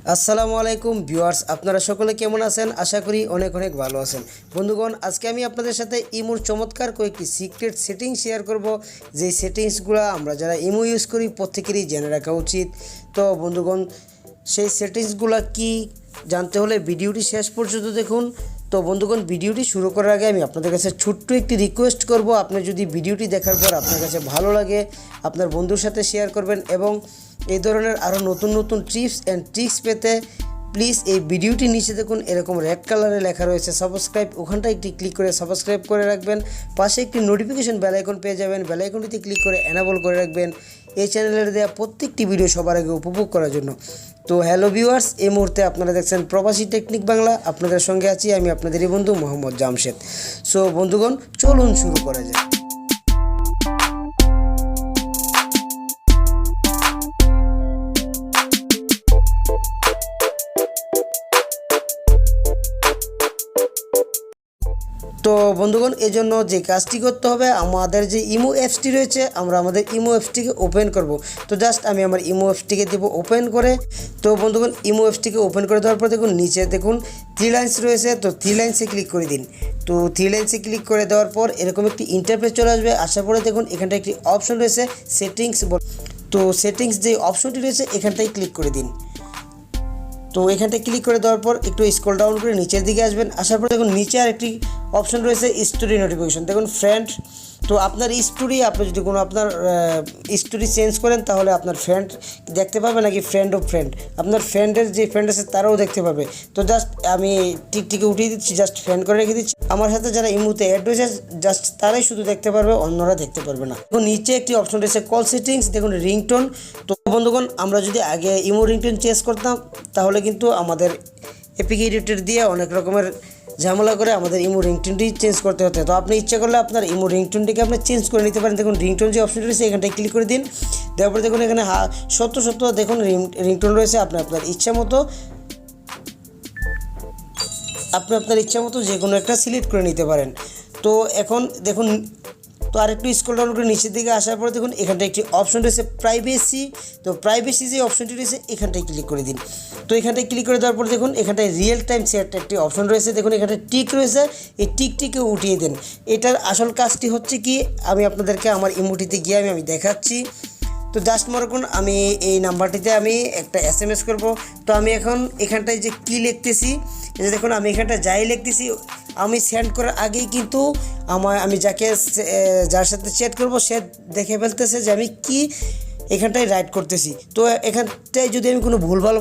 আসসালামু আলাইকুম ভিউয়ার্স, আপনারা সকলে কেমন আছেন? আশা করি অনেক অনেক ভালো আছেন। বন্ধুগণ, আজকে আমি আপনাদের সাথে ইমোর চমৎকার কয়েকটি সিক্রেট সেটিংস শেয়ার করব, যে সেটিংসগুলো আমরা যারা ইমো ইউজ করি প্রত্যেকেরই জেনে রাখা উচিত। তো বন্ধুগণ, সেই সেটিংসগুলো কি জানতে হলে ভিডিওটি শেষ পর্যন্ত দেখুন। তো বন্ধুগণ, ভিডিওটি শুরু করার আগে আমি আপনাদের কাছে ছোট্ট একটি রিকোয়েস্ট করব, আপনি যদি ভিডিওটি দেখার পর আপনার কাছে ভালো লাগে আপনার বন্ধুর সাথে শেয়ার করবেন, এবং এই ধরনের আরও নতুন নতুন টিপস অ্যান্ড ট্রিক্স পেতে প্লিজ এই ভিডিওটি নিচে দেখুন এরকম রেড কালারে লেখা রয়েছে সাবস্ক্রাইব, ওখানটা একটি ক্লিক করে সাবস্ক্রাইব করে রাখবেন। পাশে একটি নোটিফিকেশন বেল আইকন পেয়ে যাবেন, বেল আইকনটিতে ক্লিক করে এনাবল করে রাখবেন এই চ্যানেলের দেওয়া প্রত্যেকটি ভিডিও সবার আগে উপভোগ করার জন্য। তো হ্যালো ভিউয়ার্স, এই মুহূর্তে আপনারা দেখছেন প্রবাসী টেকনিক বাংলা। আপনাদের সঙ্গে আছি আমি আপনাদেরই বন্ধু মোহাম্মদ জামশেদ। সো বন্ধুগণ, চলুন শুরু করা যায়। তো বন্ধুগণ, এই জন্য যে কাজটি করতে হবে, আমাদের যে ইমো অ্যাপসটি রয়েছে আমরা আমাদের ইমো অ্যাপসটিকে ওপেন করব। তো জাস্ট আমি আমার ইমো অ্যাপসটিকে দেবো ওপেন করে। তো বন্ধুগণ, ইমো অ্যাপসটিকে ওপেন করে দেওয়ার পর দেখুন নিচে দেখুন থ্রি লাইন্স রয়েছে, তো থ্রি লাইন্সে ক্লিক করে দিন। তো থ্রি লাইন্সে ক্লিক করে দেওয়ার পর এরকম একটি ইন্টারফেস চলে আসবে। আসার পরে দেখুন এখানটা একটি অপশন রয়েছে সেটিংস। তো সেটিংস যে অপশনটি রয়েছে এখানটায় ক্লিক করে দিন। তো এখানটায় ক্লিক করে দেওয়ার পর একটু স্ক্রল ডাউন করে নিচের দিকে আসবেন। আসার পর দেখুন নিচে আর একটি অপশন রয়েছে স্টোরি নোটিফিকেশন, দেখুন ফ্রেন্ড। তো আপনার স্টোরি, আপনি যদি কোনো আপনার স্টোরি চেঞ্জ করেন তাহলে আপনার ফ্রেন্ড দেখতে পাবে, নাকি ফ্রেন্ড অফ ফ্রেন্ড আপনার ফ্রেন্ডের যে ফ্রেন্ড আছে তারাও দেখতে পাবে। তো জাস্ট আমি টিকটিকে উঠিয়ে দিচ্ছি, জাস্ট ফ্রেন্ড করে রেখে দিচ্ছি। আমার সাথে যারা ইমোতে অ্যাড রয়েছে জাস্ট তারাই শুধু দেখতে পারবে, অন্যরা দেখতে পারবে না। দেখুন নিচে একটি অপশন রয়েছে কল সেটিংস, দেখুন রিংটোন। তো বন্ধুগণ, আমরা যদি আগে ইমো রিংটোন চেঞ্জ করতাম তাহলে কিন্তু আমাদের এপিক এডিটর দিয়ে অনেক রকমের ঝামেলা করে আমাদের ইমো রিংটোনটি চেঞ্জ করতে হতো। তো আপনি ইচ্ছা করলে আপনার ইমো রিংটোনটিকে আপনি চেঞ্জ করে নিতে পারেন। দেখুন রিংটোন যে অপশনটি রয়েছে এখানটায় ক্লিক করে দিন। দেওয়ার পরে দেখুন এখানে শত দেখুন রিংটোন রয়েছে। আপনি আপনার ইচ্ছা মতো যে কোনো একটা সিলেক্ট করে নিতে পারেন। তো এখন দেখুন, তো আরেকটু স্ক্রল ডাউন করে নিচের দিকে আসার পরে দেখুন এখানটায় একটি অপশন রয়েছে প্রাইভেসি। তো প্রাইভেসি যে অপশনটি রয়েছে এখানটায় ক্লিক করে দিন। তো এখানটায় ক্লিক করে দেওয়ার পরে দেখুন এখানটায় রিয়েল টাইম সেট একটি অপশন রয়েছে, দেখুন এখানটায় টিক রয়েছে, এই টিকটিকে উঠিয়ে দেন। এটার আসল কাজটি হচ্ছে কি, আমি আপনাদেরকে আমার ইমোটিতে গিয়ে আমি দেখাচ্ছি। তো জাস্ট মনে করুন আমি এই নাম্বারটিতে আমি একটা SMS করব। তো আমি এখন এখানটায় যে কী লিখতেছি, এই যে দেখুন আমি এখানটায় যাই লিখতেছি, আমি সেন্ড করার আগেই কিন্তু আমি যার সাথে চ্যাট করব সে দেখে ফেলতেছে যে আমি কি এখানটায় রাইট করতেছি। তো এখানটায় যদি আমি কোনো ভুলভাল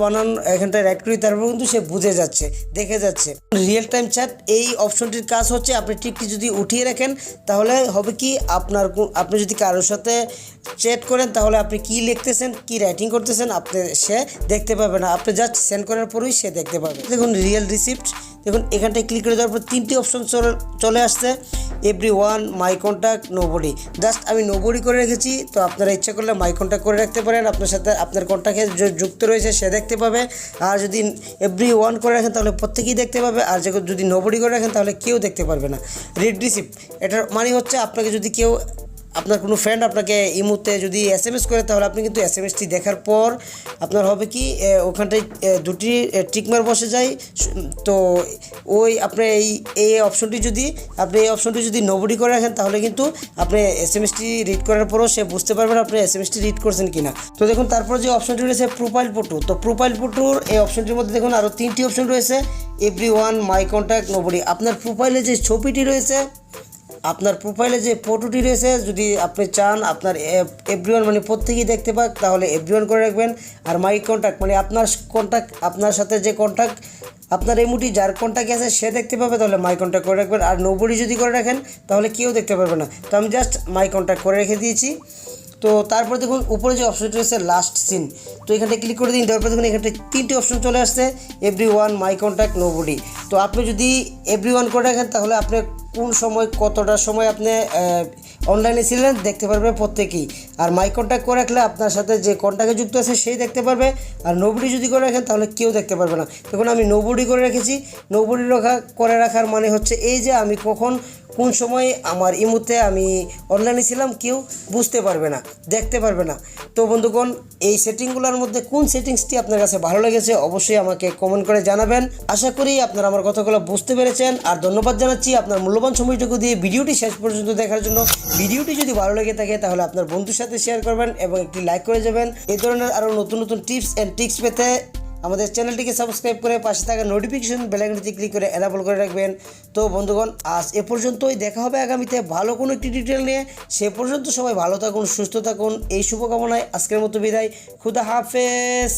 এখানটায় রাইট করি তারপর কিন্তু সে বুঝে যাচ্ছে, দেখে যাচ্ছে। রিয়েল টাইম চ্যাট এই অপশনটির কাজ হচ্ছে আপনি টিকটি যদি উঠিয়ে রাখেন তাহলে হবে কি, আপনি যদি কারোর সাথে চ্যাট করেন তাহলে আপনি কি লিখতেছেন, কি রাইটিং করতেছেন সে দেখতে পাবে না, আপনি জাস্ট সেন্ড করার পরেই সে দেখতে পাবে। দেখুন রিয়েল রিসিপ্ট, দেখুন এখানটায় ক্লিক করে দেওয়ার পর তিনটি অপশন চলে আসছে, এভরিওয়ান, মাই কন্ট্যাক্ট, নোবডি। জাস্ট আমি নোবডি করে রেখেছি। তো আপনারা ইচ্ছা করলে মাই কন্ট্যাক্ট করে রাখতে পারেন, আপনার সাথে আপনার কন্ট্যাক্টে যুক্ত রয়েছে সে দেখতে পাবে। আর যদি এভরিওয়ান করে রাখেন তাহলে প্রত্যেকেই দেখতে পাবে, আর যদি নোবডি করে রাখেন তাহলে কেউ দেখতে পারবে না। রিড রিসিপ্ট, এটার মানে হচ্ছে আপনাকে যদি কেউ, আপনার কোনো ফ্রেন্ড আপনাকে ইমোতে যদি SMS করে তাহলে আপনি কিন্তু SMSটি দেখার পর আপনার হবে কি, ওখানটায় দুটি টিকমার বসে যায়। তো ওই আপনার এই অপশনটি যদি নোবডি করে রাখেন তাহলে কিন্তু আপনি SMSটি রিড করার পরও সে বুঝতে পারবেন আপনি SMSটি রিড করছেন কিনা। তো দেখুন তারপর যে অপশনটি রয়েছে প্রোফাইল ফটো, তো প্রোফাইল ফটোর এই অপশনটির মধ্যে দেখুন আরও তিনটি অপশন রয়েছে, এভরিওয়ান, মাই কন্ট্যাক্ট, নোবডি। আপনার প্রোফাইলে যে ছবিটি রয়েছে, আপনার প্রোফাইলে যে ফটোটি রয়েছে, যদি আপনি চান আপনার এভরিওয়ান মানে প্রত্যেকেই দেখতে পাক তাহলে এভরিওয়ান করে রাখবেন। আর মাই কন্ট্যাক্ট মানে আপনার সাথে যে কন্ট্যাক্ট, আপনার ইমোটি যার কন্ট্যাক্ট আছে সে দেখতে পাবে, তাহলে মাই কন্ট্যাক্ট করে রাখবেন। আর নোবডি যদি করে রাখেন তাহলে কেউ দেখতে পারবে না। তো আমি জাস্ট মাই কন্ট্যাক্ট করে রেখে দিয়েছি। তো তারপর দেখুন উপরে যে অপশনটি রয়েছে লাস্ট সিন, তো এখানটা ক্লিক করে দিন। তারপর দেখুন এখানটায় তিনটি অপশন চলে আসছে, এভরিওয়ান, মাই কন্ট্যাক্ট, নোবডি। তো আপনি যদি এভরিওয়ান করে রাখেন তাহলে আপনি কোন সময় কতটার সময় আপনি অনলাইনে ছিলেন দেখতে পারবে প্রত্যেকেই। আর মাই কন্ট্যাক্ট করে রাখলে আপনার সাথে যে কন্ট্যাক্টে যুক্ত আছে সেই দেখতে পারবে। আর নোবডি যদি করে রাখেন তাহলে কেউ দেখতে পারবে না। দেখুন আমি নোবডি করে রেখেছি। নোবডি করে রাখার মানে হচ্ছে এই যে আমি কখন কোন সময় আমার ইমুতে আমি অনলাইনে ছিলাম কেউ বুঝতে পারবে না, দেখতে পারবে না। তো বন্ধুগণ, এই সেটিংগুলোর মধ্যে কোন সেটিংসটি আপনার কাছে ভালো লেগেছে অবশ্যই আমাকে কমেন্ট করে জানাবেন। আশা করি আপনারা আমার কথাগুলো বুঝতে পেরেছেন। আর ধন্যবাদ জানাচ্ছি আপনার মূল্যবান সময়টুকু দিয়ে ভিডিওটি শেষ পর্যন্ত দেখার জন্য। ভিডিওটি যদি ভালো লেগে থাকে তাহলে আপনার বন্ধুর সাথে শেয়ার করবেন এবং একটি লাইক করে যাবেন। এই ধরনের আরও নতুন নতুন টিপস অ্যান্ড ট্রিক্স পেতে আমাদের চ্যানেলটিকে সাবস্ক্রাইব করে পাশে থাকা নোটিফিকেশন বেল আইকনটি ক্লিক করে এনেবল করে রাখবেন। তো বন্ধুগণ, আজ এ পর্যন্তই। দেখা হবে আগামীতে ভালো কোনো একটি ডিটেল নিয়ে। সে পর্যন্ত সবাই ভালো থাকুন, সুস্থ থাকুন, এই শুভকামনায় আজকের মতো বিদায়। খুদা হাফেজ।